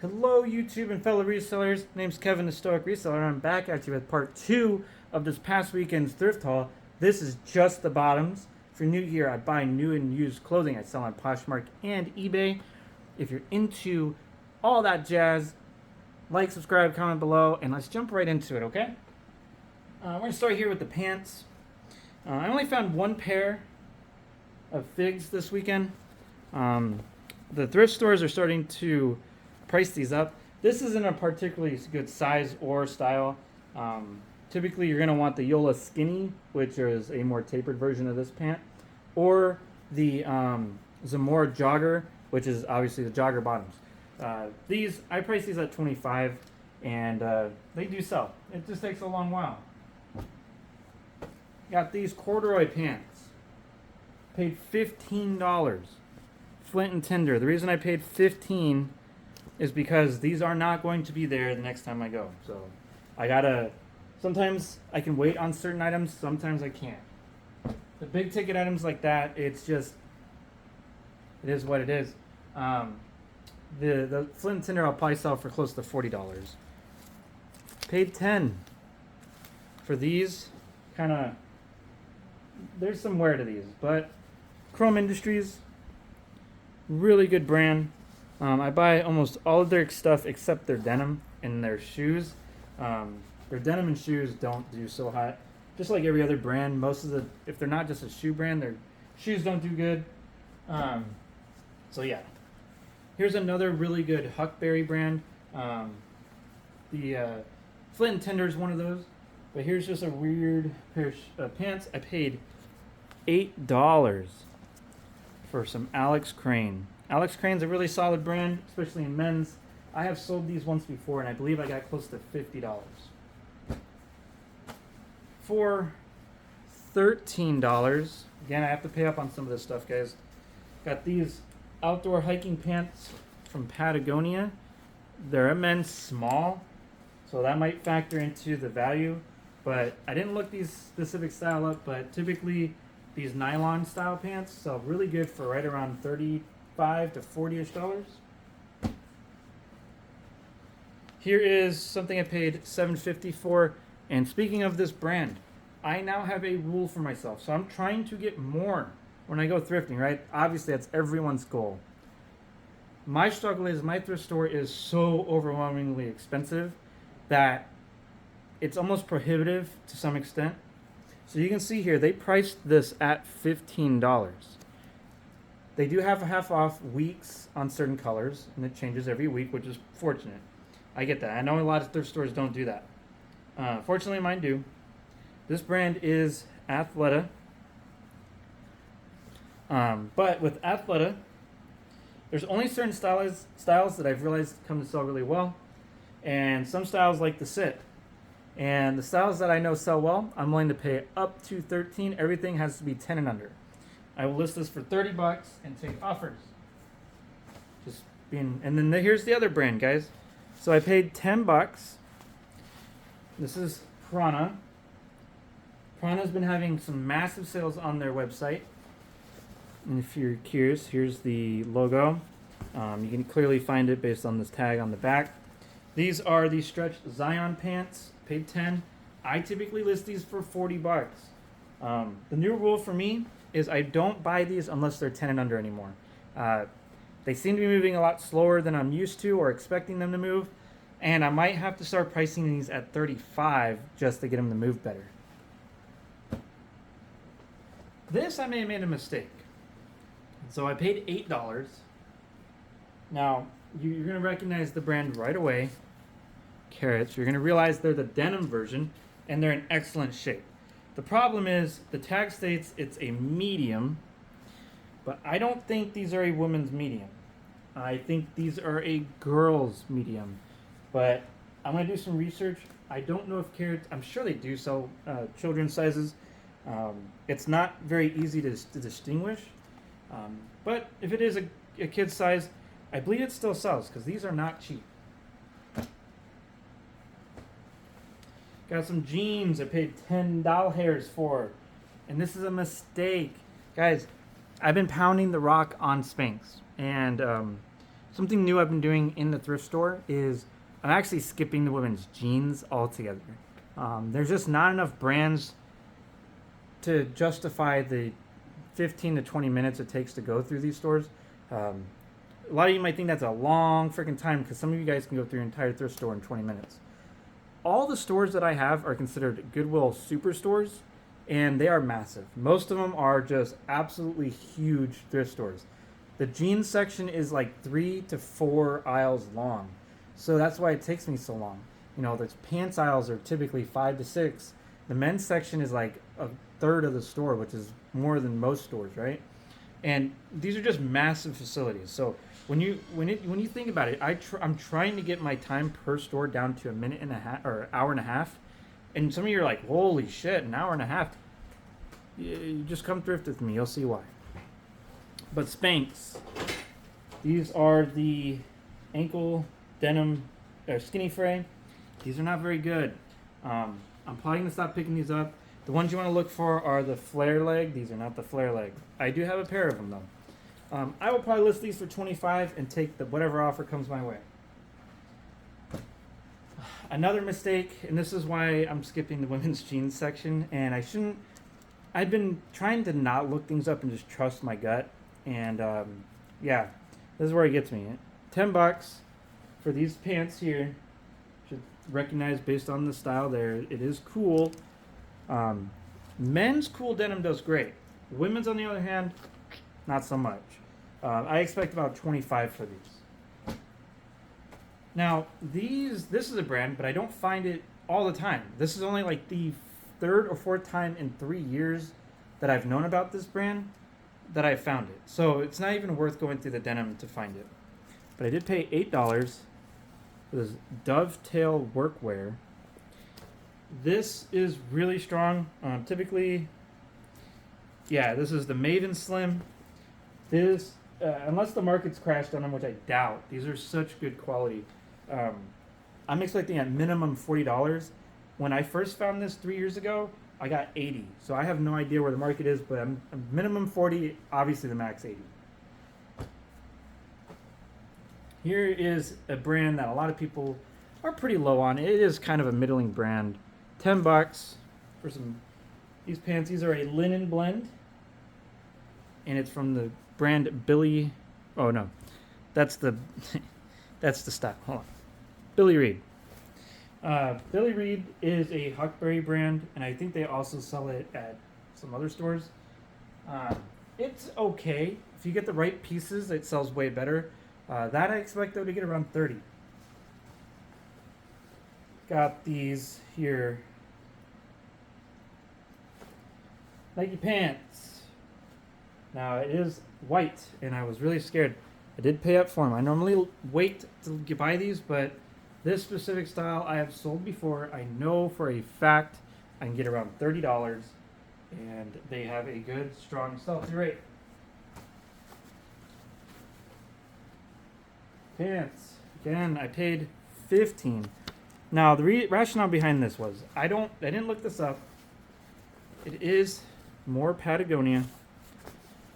Hello, YouTube and fellow resellers. My name's Kevin, the Stoic Reseller, and I'm back at you with part 2 of this past weekend's thrift haul. This is just the bottoms. If you're new here, I buy new and used clothing. I sell on Poshmark and eBay. If you're into all that jazz, like, subscribe, comment below, and let's jump right into it, okay? We're going to start here with the pants. I only found one pair of figs this weekend. The thrift stores are starting to price these up. This isn't a particularly good size or style. Typically, you're going to want the Yola Skinny, which is a more tapered version of this pant, or the Zamora Jogger, which is obviously the jogger bottoms. I price these at $25, and they do sell. It just takes a long while. Got these corduroy pants. Paid $15. Flint and Tinder. The reason I paid $15 is because these are not going to be there the next time I go. So sometimes I can wait on certain items, sometimes I can't. The big ticket items like that, it is what it is. The Flint and Tinder I'll probably sell for close to $40. Paid $10 for these. There's some wear to these, but Chrome Industries, really good brand. I buy almost all of their stuff except their denim and their shoes. Their denim and shoes don't do so hot. Just like every other brand, if they're not just a shoe brand, their shoes don't do good. So yeah. Here's another really good Huckberry brand. The Flint and Tinder is one of those. But here's just a weird pair of pants. I paid $8 for some Alex Crane. Alex Crane's a really solid brand, especially in men's. I have sold these once before, and I believe I got close to $50. For $13, again, I have to pay up on some of this stuff, guys. Got these outdoor hiking pants from Patagonia. They're a men's small, so that might factor into the value. But I didn't look these specific style up, but typically these nylon style pants sell really good for right around $35 to $40-ish. Here is something I paid $7.50 for. And speaking of this brand, I now have a rule for myself. So I'm trying to get more when I go thrifting, right? Obviously, that's everyone's goal. My struggle is my thrift store is so overwhelmingly expensive that it's almost prohibitive to some extent. So you can see here, they priced this at $15. They do have a half off weeks on certain colors, and it changes every week, which is fortunate. I get that. I know a lot of thrift stores don't do that. Fortunately, mine do. This brand is Athleta. But with Athleta, there's only certain styles that I've realized come to sell really well, and some styles like the sit. And the styles that I know sell well, I'm willing to pay up to $13. Everything has to be 10 and under. I will list this for $30 and take offers. And then here's the other brand, guys. So I paid $10. This is Prana. Prana's been having some massive sales on their website. And if you're curious, here's the logo. You can clearly find it based on this tag on the back. These are the stretched Zion pants. Paid $10. I typically list these for $40. The new rule for me is I don't buy these unless they're 10 and under anymore. They seem to be moving a lot slower than I'm used to or expecting them to move, and I might have to start pricing these at $35 just to get them to move better. This I may have made a mistake. So I paid $8. Now, you're going to recognize the brand right away. Carrots. You're going to realize they're the denim version, and they're in excellent shape. The problem is the tag states it's a medium, but I don't think these are a woman's medium. I think these are a girl's medium, but I'm going to do some research. I don't know if Carrots, I'm sure they do sell children's sizes. It's not very easy to distinguish, but if it is a kid's size, I believe it still sells because these are not cheap. Got some jeans I paid $10 for. And this is a mistake. Guys, I've been pounding the rock on Spanx. And Something new I've been doing in the thrift store is I'm actually skipping the women's jeans altogether. There's just not enough brands to justify the 15 to 20 minutes it takes to go through these stores. A lot of you might think that's a long freaking time because some of you guys can go through your entire thrift store in 20 minutes. All the stores that I have are considered Goodwill superstores, and they are massive. Most of them are just absolutely huge thrift stores. The jeans section is like 3 to 4 aisles long, so that's why it takes me so long. You know, the pants aisles are typically 5 to 6. The men's section is like a third of the store, which is more than most stores, right? And these are just massive facilities. So when you think about it, I'm trying to get my time per store down to a minute and a half or hour and a half. And some of you are like, holy shit, an hour and a half. You just come thrift with me, you'll see why. But Spanx, these are the ankle denim skinny fray. These are not very good. I'm probably gonna stop picking these up. The ones you want to look for are the flare leg. These are not the flare leg. I do have a pair of them though. I will probably list these for $25 and take whatever offer comes my way. Another mistake, and this is why I'm skipping the women's jeans section, and I shouldn't. I've been trying to not look things up and just trust my gut, and yeah, this is where it gets me. $10 for these pants here. Should recognize based on the style there. It is cool. Men's cool denim does great. Women's, on the other hand, not so much. I expect about $25 for these. Now, this is a brand, but I don't find it all the time. This is only like the third or fourth time in 3 years that I've known about this brand that I found it. So it's not even worth going through the denim to find it. But I did pay $8 for this dovetail workwear. This is really strong. Typically, yeah, this is the Maven Slim. This, unless the market's crashed on them, which I doubt, these are such good quality. I'm expecting at minimum $40. When I first found this 3 years ago, I got 80. So I have no idea where the market is, but I'm minimum 40, obviously the max 80. Here is a brand that a lot of people are pretty low on. It is kind of a middling brand. $10 for these pants. These are a linen blend, and it's from the brand Billy. Oh no, that's the style. Hold on, Billy Reed. Billy Reed is a Huckberry brand, and I think they also sell it at some other stores. It's okay if you get the right pieces. It sells way better. That I expect though to get around 30. Got these here. Nike pants. Now it is white, and I was really scared. I did pay up for them. I normally wait to buy these, but this specific style I have sold before. I know for a fact I can get around $30, and they have a good, strong sell-through rate. Pants. Again, I paid $15. Now the rationale behind this was I didn't look this up. It is more Patagonia.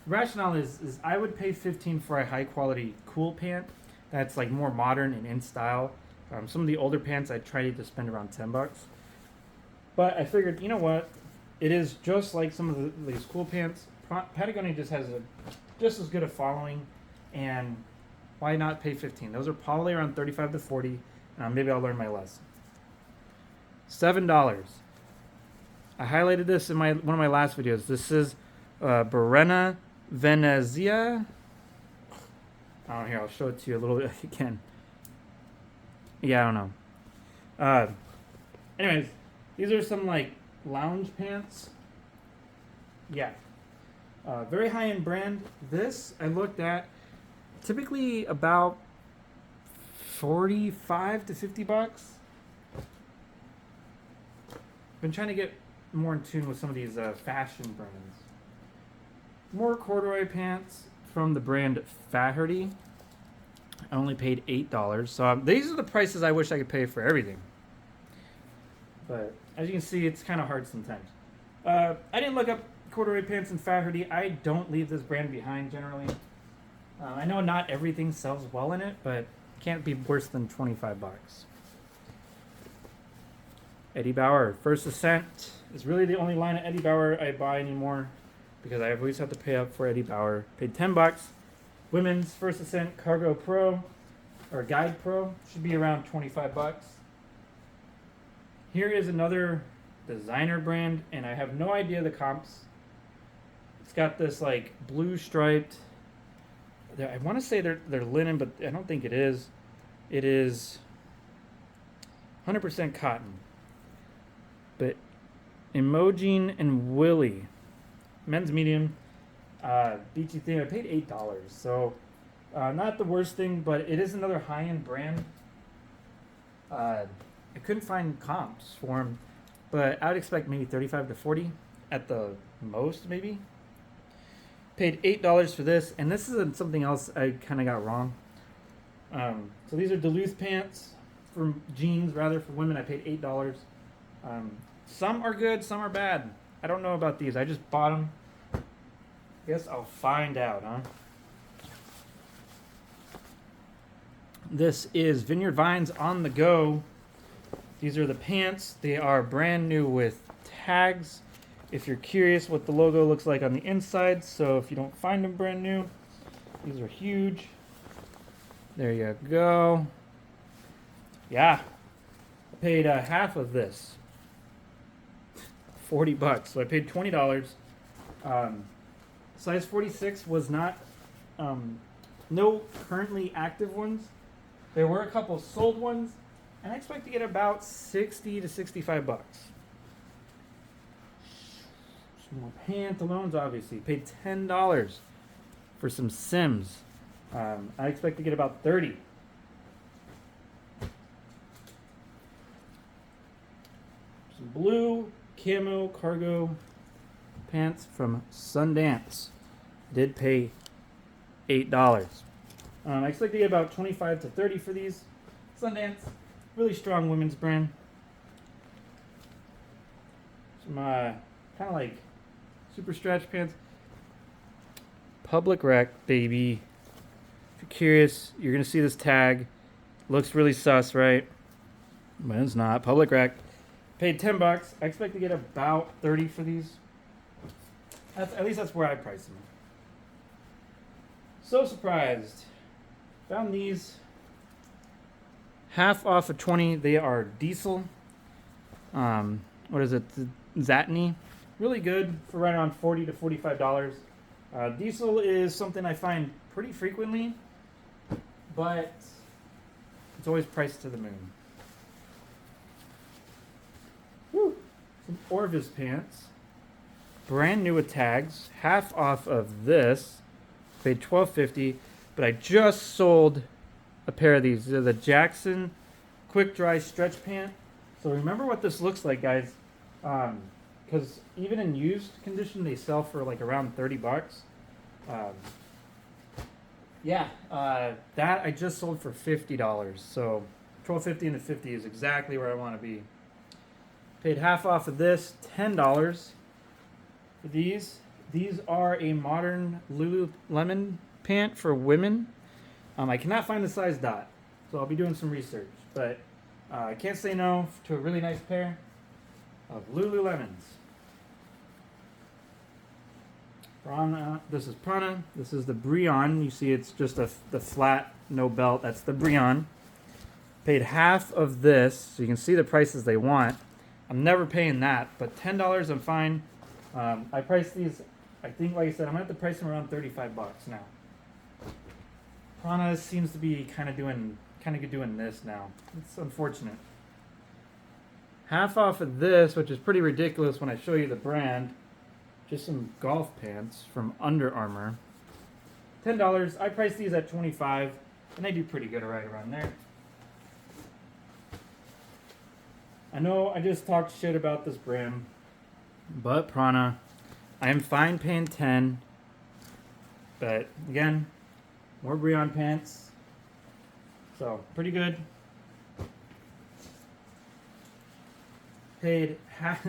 The rationale is I would pay $15 for a high quality cool pant that's like more modern and in style. Some of the older pants I tried to spend around $10. But I figured, you know what? It is just like some of these cool pants. Patagonia just has just as good a following, and why not pay $15? Those are probably around $35 to $40. Maybe I'll learn my lesson. $7. I highlighted this in one of my last videos. This is Berena Venezia. I don't know, here, I'll show it to you a little bit again. Yeah, I don't know. Anyways, these are some like lounge pants. Yeah. Very high-end brand. This I looked at typically about $45 to $50. Been trying to get more in tune with some of these fashion brands. More corduroy pants from the brand Faherty. I only paid $8. So these are the prices I wish I could pay for everything. But as you can see, it's kind of hard sometimes. I didn't look up corduroy pants in Faherty. I don't leave this brand behind generally. I know not everything sells well in it, but can't be worse than 25 bucks. Eddie Bauer, First Ascent is really the only line of Eddie Bauer I buy anymore because I always have to pay up for Eddie Bauer. Paid 10 bucks. Women's First Ascent Cargo Pro or Guide Pro should be around 25 bucks. Here is another designer brand, and I have no idea the comps. It's got this like blue striped. I want to say they're linen, but I don't think it is. It is 100% cotton. But Emojine and Willie, men's medium, PT2. I paid $8, so not the worst thing, but it is another high-end brand. I couldn't find comps for them, but I would expect maybe 35 to 40 at the most, maybe. Paid $8 for this, and this is something else I kind of got wrong. So these are Duluth pants for jeans, rather for women. I paid $8. Some are good, some are bad. I don't know about these. I just bought them. Guess I'll find out, huh? This is Vineyard Vines On The Go. These are the pants. They are brand new with tags. If you're curious what the logo looks like on the inside, so if you don't find them brand new, these are huge. There you go. Yeah, I paid half of this, 40 bucks. So I paid $20. Size 46 was not, no currently active ones. There were a couple sold ones, and I expect to get about 60 to 65 bucks. Some more pantaloons, obviously. Paid $10 for some Sims. I expect to get about 30. Some blue camo cargo pants from Sundance. Did pay $8. I expect to get about 25 to 30 for these. Sundance, really strong women's brand. Some kind of like super stretch pants. Public Rec, baby. If you're curious, you're gonna see this tag. Looks really sus, right? But it's not. Public Rec. Paid 10 bucks. I expect to get about 30 for these. At least that's where I price them. So surprised. Found these. Half off of 20. They are diesel. What is it? Zatni. Really good for right around $40 to $45. Diesel is something I find pretty frequently, but it's always priced to the moon. Woo. Some Orvis pants. Brand new with tags. Half off of this. Paid $12.50, but I just sold a pair of these. They're the Jackson Quick Dry Stretch Pant. So remember what this looks like, guys. Because even in used condition, they sell for like around 30 bucks. That I just sold for $50. So $12.50 and the $50 is exactly where I want to be. Paid half off of this, $10 for these. These are a modern Lululemon pant for women. I cannot find the size dot, so I'll be doing some research. But I can't say no to a really nice pair of Lululemons. Prana. This is Prana. This is the Brion. You see it's just the flat, no belt. That's the Brion. Paid half of this, so you can see the prices they want. I'm never paying that, but $10 I'm fine. I priced these, I think, like I said, I'm going to have to price them around 35 bucks now. Prana seems to be kind of doing this now. It's unfortunate. Half off of this, which is pretty ridiculous when I show you the brand. Just some golf pants from Under Armour. $10. I priced these at $25, and they do pretty good right around there. I know I just talked shit about this brand, but Prana, I am fine paying 10. But again, more Brion pants. So pretty good. Paid half.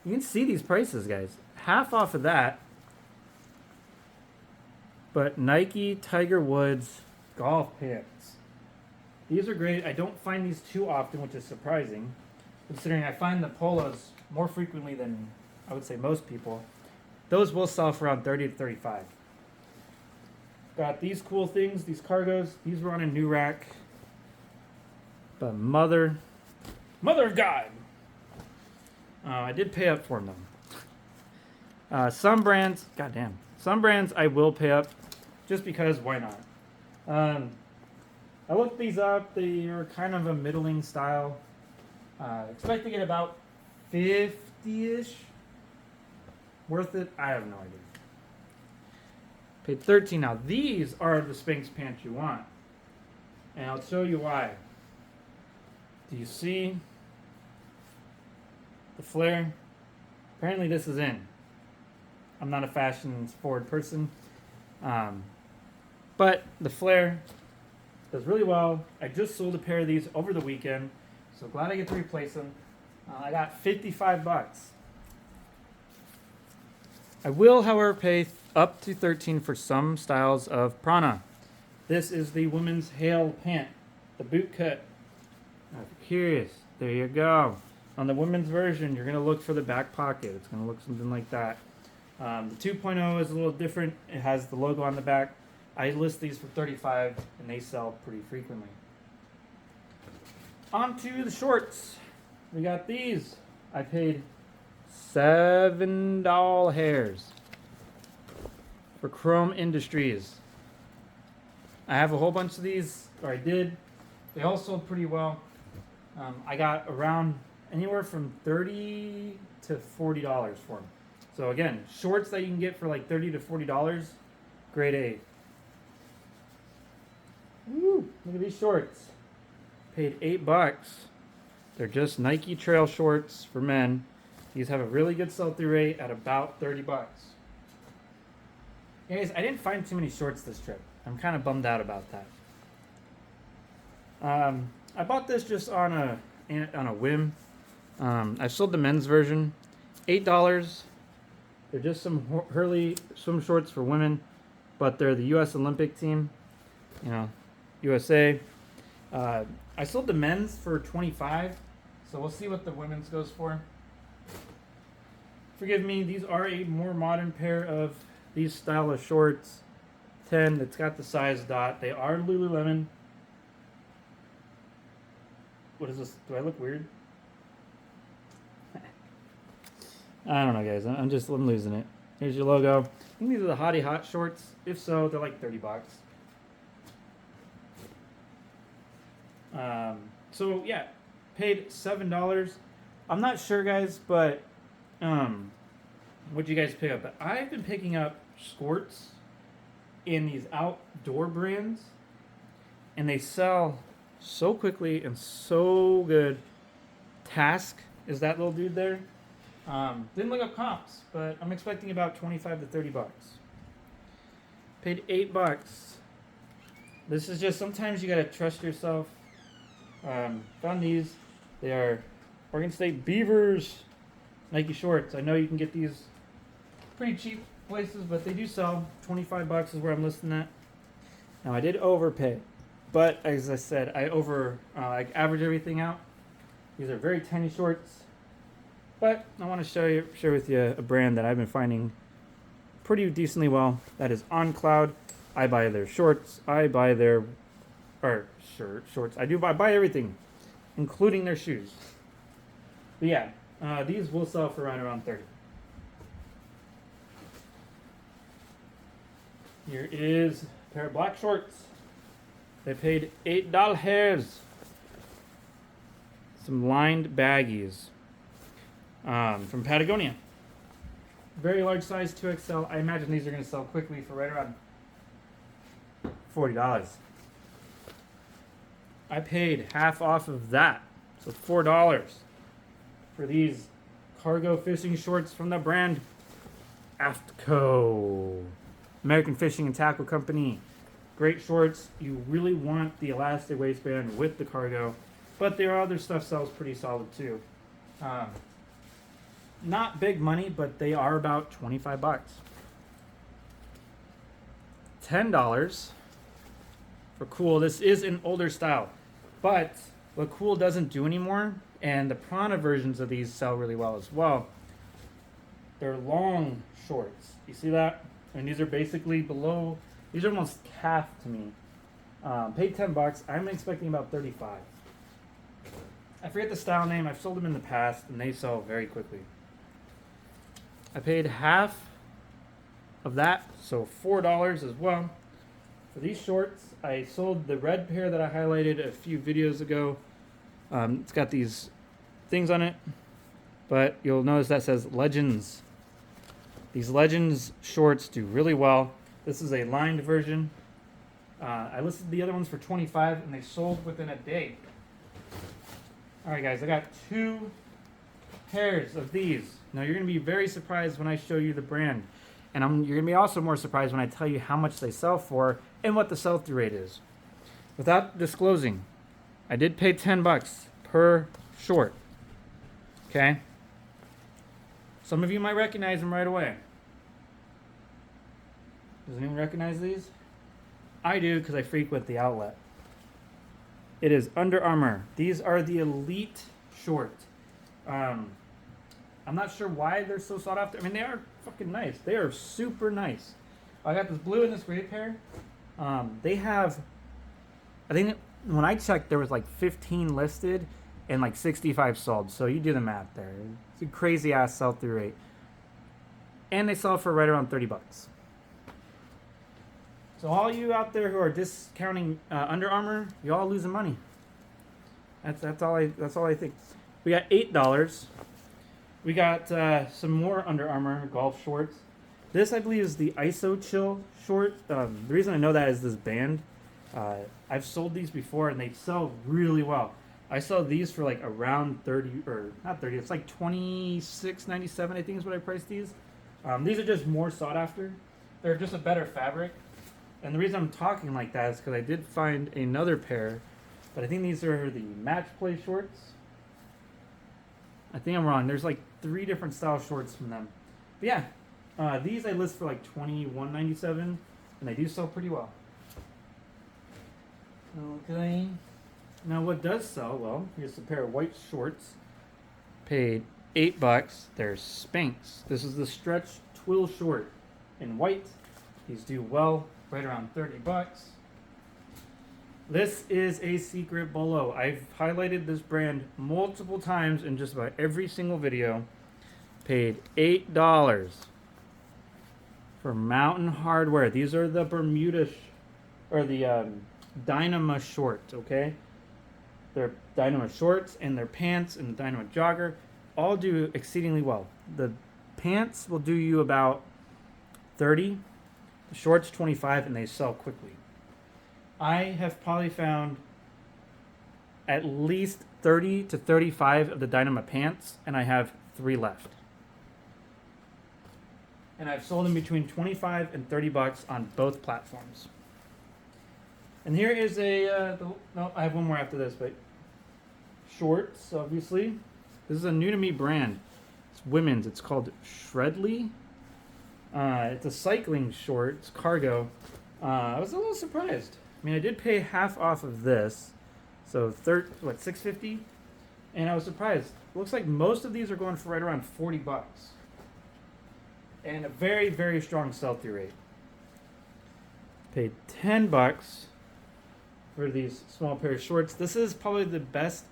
You can see these prices, guys. Half off of that. But Nike Tiger Woods golf pants. These are great. I don't find these too often, which is surprising, considering I find the polos more frequently than I would say most people. Those will sell for around 30 to 35. Got these cool things, these cargos. These were on a new rack. But mother of God. I did pay up for them. Some brands I will pay up just because why not? I looked these up. They are kind of a middling style. Expect to get about 50-ish. Worth it? I have no idea. Paid 13. Now these are the Spanx pants you want. And I'll show you why. Do you see the flare? Apparently this is in. I'm not a fashion forward person. But the flare does really well. I just sold a pair of these over the weekend. So glad I get to replace them. I got $55. I will, however, pay up to 13 for some styles of Prana. This is the women's Hail pant, the boot cut. Now, if you're curious, there you go. On the women's version, you're going to look for the back pocket. It's going to look something like that. The 2.0 is a little different. It has the logo on the back. I list these for 35 and they sell pretty frequently. On to the shorts. We got these. I paid $7 hairs for Chrome Industries. I have a whole bunch of these, or I did. They all sold pretty well. I got around anywhere from $30 to $40 for them. So again, shorts that you can get for like $30 to $40, grade A. Woo, look at these shorts. Paid $8. They're just Nike trail shorts for men. These have a really good sell-through rate at about $30. Guys, I didn't find too many shorts this trip. I'm kind of bummed out about that. I bought this just on a whim. I sold the men's version, $8. They're just some Hurley swim shorts for women, but they're the U.S. Olympic team, you know, USA. I sold the men's for $25, so we'll see what the women's goes for. Forgive me, these are a more modern pair of these style of shorts. 10, it's got the size dot. They are Lululemon. What is this? Do I look weird? I don't know, guys. I'm losing it. Here's your logo. I think these are the Hottie Hot shorts. If so, they're like $30. So yeah, paid $7. I'm not sure, guys, but what you guys pick up? But I've been picking up skirts in these outdoor brands, and they sell so quickly and so good. Task is that little dude there. Didn't look up comps, but I'm expecting about 25 to $30. Paid $8. This is just sometimes you gotta trust yourself. Found these. They are Oregon State Beavers Nike shorts. I know you can get these pretty cheap places, but they do sell. $25 is where I'm listing at. Now I did overpay, but as I said, I average everything out. These are very tiny shorts, but I want to share with you a brand that I've been finding pretty decently well. That is On Cloud. I buy their shorts. I buy their shorts. I buy everything, including their shoes. But yeah, these will sell for around 30. Here is a pair of black shorts. They paid $8. Some lined baggies from Patagonia. Very large size, 2XL. I imagine these are going to sell quickly for right around $40. I paid half off of that, so $4 for these cargo fishing shorts from the brand AFTCO, American Fishing and Tackle Company. Great shorts. You really want the elastic waistband with the cargo, but their other stuff sells pretty solid too. Not big money, but they are about $25. $10 for Cool. This is an older style, but what Cool doesn't do anymore, and the Prana versions of these sell really well as well, they're long shorts. You see that? And these are basically below, these are almost calf to me. Paid $10. I'm expecting about 35. I forget the style name. I've sold them in the past, and they sell very quickly. I paid half of that, so $4 as well. For these shorts, I sold the red pair that I highlighted a few videos ago. It's got these things on it, but you'll notice that says Legends. These Legends shorts do really well. This is a lined version. I listed the other ones for $25, and they sold within a day. All right, guys, I got 2 pairs of these. Now, you're going to be very surprised when I show you the brand. And you're going to be also more surprised when I tell you how much they sell for and what the sell-through rate is. Without disclosing, I did pay $10 per short. Okay? Some of you might recognize them right away. Does anyone recognize these? I do, because I frequent the outlet. It is Under Armour. These are the Elite short. I'm not sure why they're so sought after. I mean, they are fucking nice. They are super nice. I got this blue and this gray pair. They have, I think when I checked, there was like 15 listed and like 65 sold. So you do the math there. It's a crazy ass sell-through rate. And they sell for right around $30. So all you out there who are discounting Under Armour, you all losing money. That's all I think. We got $8. We got some more Under Armour golf shorts. This, I believe, is the ISO Chill short. The reason I know that is this band. I've sold these before, and they sell really well. I sell these for like around 30, or not 30. It's like $26.97. I think is what I priced these. These are just more sought after. They're just a better fabric. And the reason I'm talking like that is because I did find another pair, but I think these are the match play shorts. I think I'm wrong. There's like 3 different style shorts from them. But yeah, these I list for like $21.97, and they do sell pretty well. Okay. Now what does sell well? Here's a pair of white shorts. Paid $8. They're Spanx. This is the stretch twill short in white. These do well, right around $30. This is a secret bolo. I've highlighted this brand multiple times in just about every single video. Paid $8 for Mountain Hardwear. These are the Bermuda or the Dynama short, okay? They're Dynama shorts and their pants and the Dynama jogger all do exceedingly well. The pants will do you about 30, the shorts 25, and they sell quickly. I have probably found at least 30 to 35 of the Dynama pants, and I have 3 left. And I've sold them between $25 and $30 on both platforms. And here is a, no, I have one more after this, but shorts, obviously. This is a new to me brand. It's women's. It's called Shredly. It's a cycling short. It's cargo. I was a little surprised. I mean, I did pay half off of this, so $6.50, and I was surprised. Looks like most of these are going for right around $40, and a very, very strong sell-through rate. Paid $10 for these small pair of shorts. This is probably the best.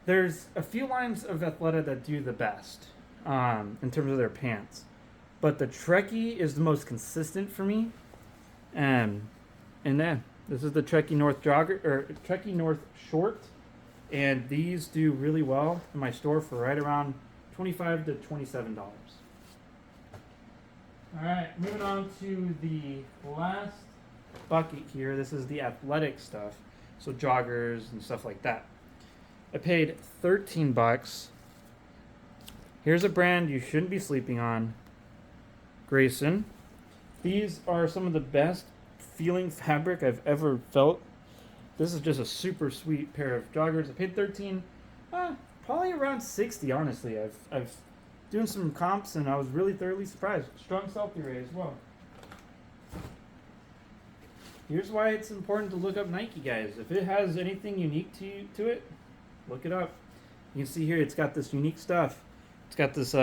There's a few lines of Athleta that do the best in terms of their pants, but the Trekkie is the most consistent for me. And then this is the Trekkie North jogger or Trekkie North short, and these do really well in my store for right around $25 to $27. All right, moving on to the last bucket here. This is the athletic stuff, so joggers and stuff like that. I paid $13. Here's a brand you shouldn't be sleeping on, Grayson. These are some of the best feeling fabric I've ever felt. This is just a super sweet pair of joggers. I paid $13, probably around $60, honestly. I've doing some comps and I was really thoroughly surprised. Strong sell-through rate as well. Here's why it's important to look up Nike, guys. If it has anything unique to it, look it up. You can see here it's got this unique stuff. It's got this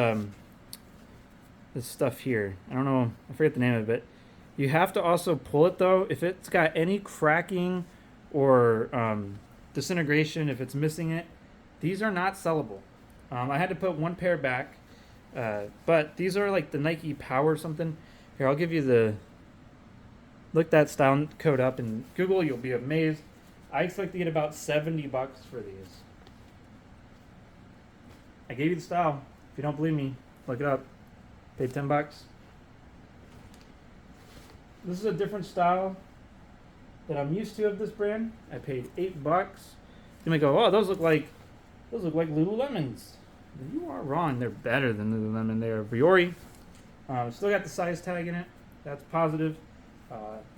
this stuff here. I don't know, I forget the name of it. You have to also pull it though. If it's got any cracking or disintegration, if it's missing it, these are not sellable. I had to put one pair back, but these are like the Nike Power something. Here, I'll give you the. Look that style code up in Google. You'll be amazed. I expect to get about $70 for these. I gave you the style. If you don't believe me, look it up. Paid $10. This is a different style that I'm used to of this brand. I paid $8. You may go, oh, those look like Lululemons. You are wrong. They're better than Lululemon. They are Viore. Still got the size tag in it. That's positive.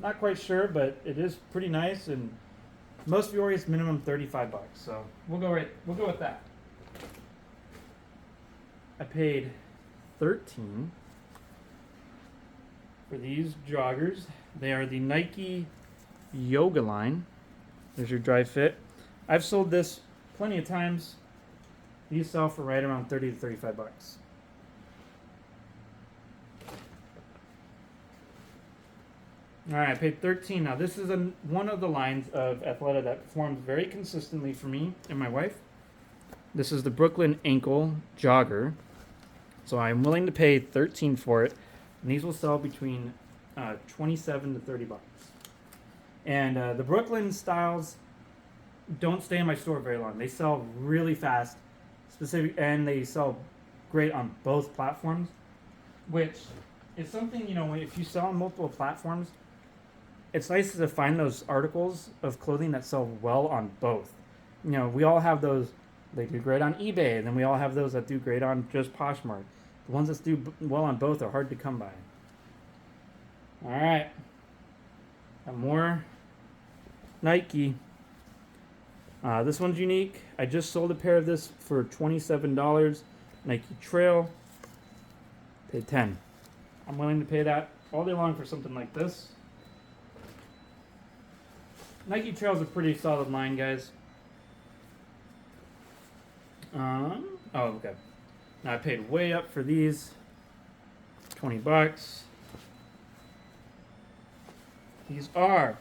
Not quite sure, but it is pretty nice. And most Viore is minimum $35. So we'll go with that. I paid $13 for these joggers. They are the Nike Yoga line. There's your dry fit. I've sold this plenty of times. These sell for right around $30 to $35. All right, I paid $13. Now this is one of the lines of Athleta that performs very consistently for me and my wife. This is the Brooklyn Ankle Jogger. So I'm willing to pay $13 for it. And these will sell between $27 to $30. And the Brooklyn styles don't stay in my store very long. They sell really fast, and they sell great on both platforms, which is something, if you sell on multiple platforms, it's nice to find those articles of clothing that sell well on both. We all have those, they do great on eBay, and then we all have those that do great on just Poshmark. The ones that do well on both are hard to come by. All right. Got more Nike. This one's unique. I just sold a pair of this for $27. Nike Trail. Paid $10. I'm willing to pay that all day long for something like this. Nike Trail's a pretty solid line, guys. Oh, okay. Now I paid way up for these. $20. These are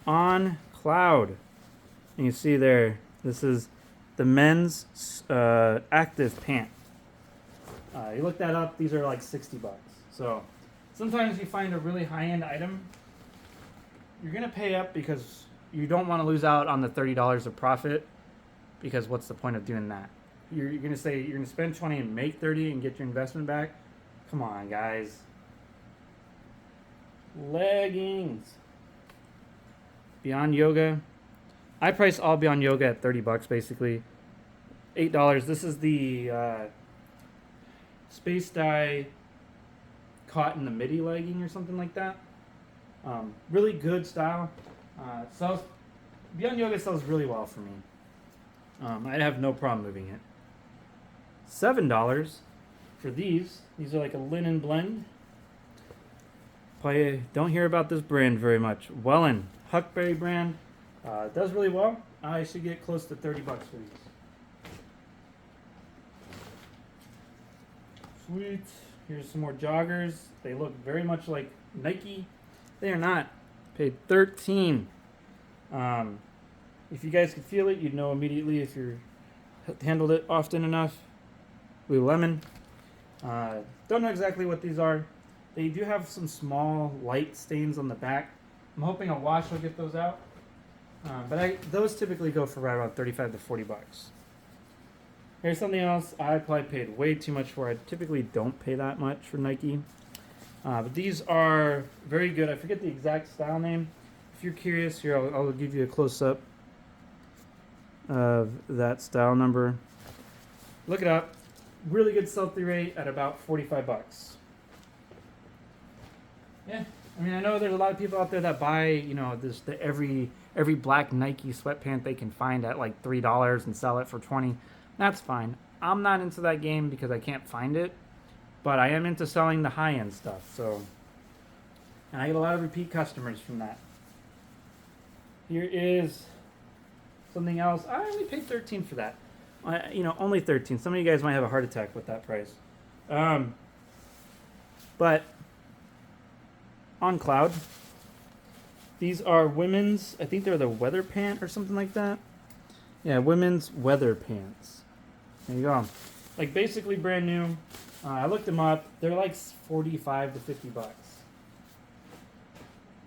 On Cloud. And you see there, this is the men's active pant. You look that up, these are like $60. So sometimes you find a really high-end item, you're going to pay up because you don't want to lose out on the $30 of profit, because what's the point of doing that? You're going to say you're going to spend 20 and make 30 and get your investment back? Come on, guys. Leggings. Beyond Yoga. I price all Beyond Yoga at $30 basically. $8. This is the Space Dye caught in the midi legging or something like that. Really good style. Beyond Yoga sells really well for me. I'd have no problem moving it. $7 for these. These are like a linen blend. Probably don't hear about this brand very much. Wellen, Huckberry brand. Does really well. I should get close to $30 for these. Sweet. Here's some more joggers. They look very much like Nike. They are not. Paid $13. If you guys could feel it, you'd know immediately if you're handled it often enough. Lululemon. Don't know exactly what these are. They do have some small light stains on the back. I'm hoping a wash will get those out. But those typically go for right around $35 to $40. Here's something else I probably paid way too much for. I typically don't pay that much for Nike. But these are very good. I forget the exact style name. If you're curious, here I'll give you a close-up of that style number. Look it up. Really good sell-through rate at about $45. Yeah, I mean, I know there's a lot of people out there that buy, every black Nike sweatpant they can find at like $3 and sell it for $20. That's fine. I'm not into that game because I can't find it, but I am into selling the high-end stuff. So And I get a lot of repeat customers from that. Here is something else. I only paid $13 for that. Only $13. Some of you guys might have a heart attack with that price. But on Cloud, these are women's, I think they're the weather pant or something like that. Yeah, women's weather pants. There you go. Like basically brand new. I looked them up. They're like 45 to 50 bucks.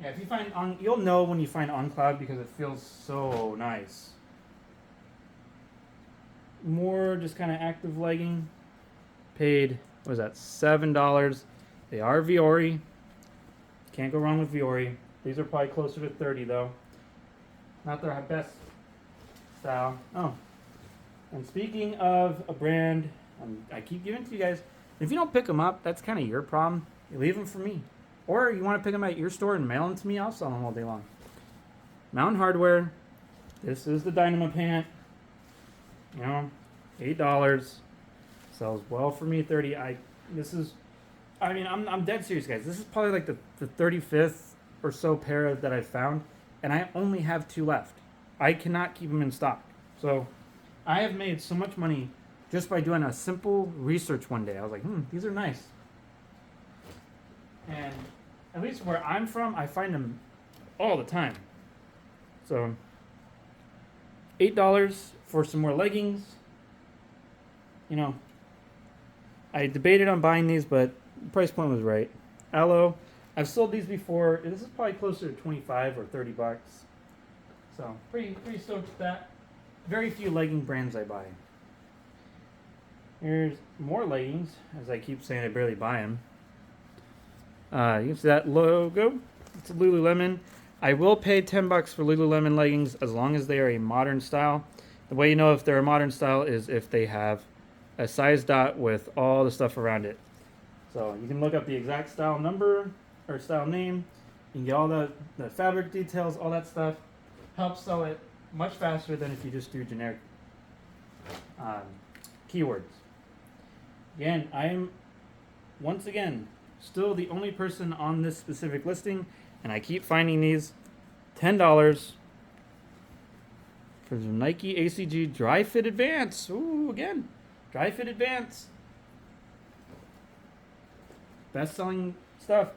Yeah, if you find you'll know when you find on Cloud because it feels so nice. More just kind of active legging. Paid, what was that, $7. They are Viore. Can't go wrong with Viore. These are probably closer to 30 though. Not their best style. Oh, and speaking of a brand, I keep giving to you guys. If you don't pick them up, that's kind of your problem. You leave them for me. Or you want to pick them at your store and mail them to me, I'll sell them all day long. Mountain Hardware. This is the Dynamo Pant. $8. Sells well for me, 30. I'm dead serious, guys. This is probably like the 35th or so pair that I've found, and I only have 2 left. I cannot keep them in stock. So I have made so much money just by doing a simple research one day. I was like, these are nice. And at least where I'm from, I find them all the time. So $8 for some more leggings. I debated on buying these, but the price point was right. Aloe, I've sold these before. This is probably closer to 25 or 30 bucks. So pretty stoked with that. Very few legging brands I buy. Here's more leggings. As I keep saying, I barely buy them. You can see that logo. It's a Lululemon. I will pay $10 for Lululemon leggings as long as they are a modern style. The way you know if they're a modern style is if they have a size dot with all the stuff around it. So you can look up the exact style number or style name. You can get all the fabric details, all that stuff. Helps sell it much faster than if you just do generic keywords. Again, I am, once again, still the only person on this specific listing, and I keep finding these. $10 for the Nike ACG Dry Fit Advance. Ooh, again, Dry Fit Advance. Best-selling stuff.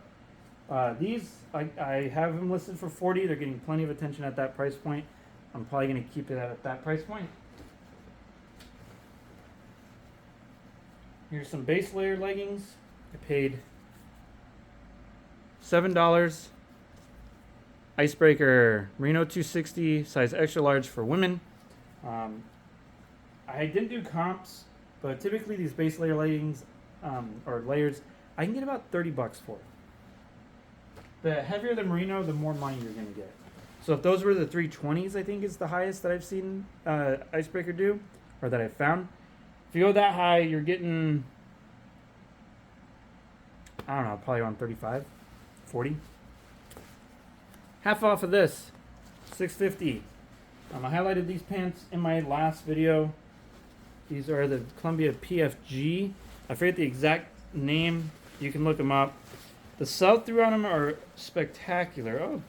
These, I have them listed for $40. They're getting plenty of attention at that price point. I'm probably going to keep it at that price point. Here's some base layer leggings. I paid $7. Icebreaker Merino 260, size extra large for women. I didn't do comps, but typically these base layer leggings or layers, I can get about 30 bucks for. The heavier the merino, the more money you're going to get. So if those were the 320s, I think is the highest that I've seen Icebreaker do, or that I've found. If you go that high, you're getting, I don't know, probably around 35, 40. Half off of this, $6.50. I highlighted these pants in my last video. These are the Columbia PFG. I forget the exact name. You can look them up. The sell-through on them are spectacular. Oh,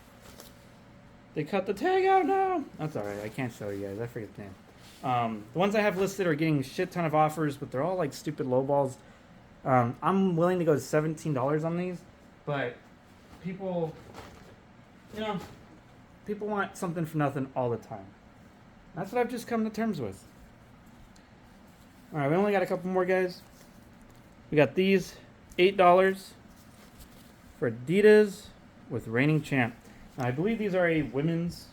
they cut the tag out now. That's all right. I can't show you guys. I forget the name. The ones I have listed are getting a shit ton of offers, but they're all like stupid lowballs. I'm willing to go $17 on these, but people want something for nothing all the time. That's what I've just come to terms with. All right, we only got a couple more, guys. We got these, $8 for Adidas with Reigning Champ. Now, I believe these are a women's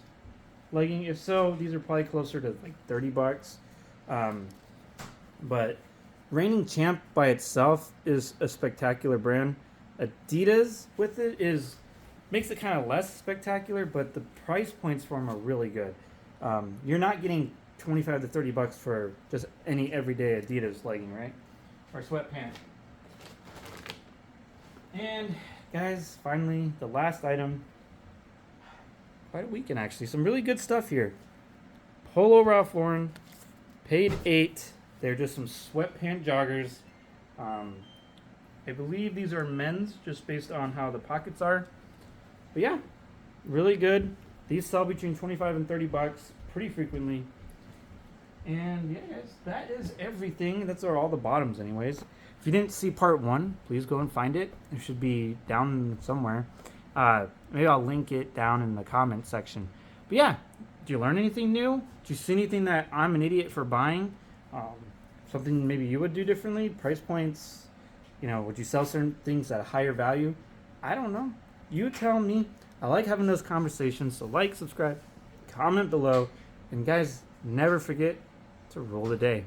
legging. If so, these are probably closer to like 30 bucks. But Reigning Champ by itself is a spectacular brand. Adidas with it makes it kind of less spectacular, but the price points for them are really good. You're not getting 25 to 30 bucks for just any everyday Adidas legging, right? Or sweatpant. And guys, finally, the last item. Quite a weekend, actually. Some really good stuff here. Polo Ralph Lauren. Paid $8. They're just some sweatpant joggers. I believe these are men's, just based on how the pockets are. But yeah, really good. These sell between 25 and 30 bucks pretty frequently. And yeah, guys, that is everything. That's all the bottoms, anyways. If you didn't see part one, please go and find it. It should be down somewhere. Maybe I'll link it down in the comment section. But yeah, did you learn anything new? Did you see anything that I'm an idiot for buying? Something maybe you would do differently? Price points? Would you sell certain things at a higher value? I don't know. You tell me. I like having those conversations. So like, subscribe, comment below. And guys, never forget to roll the day.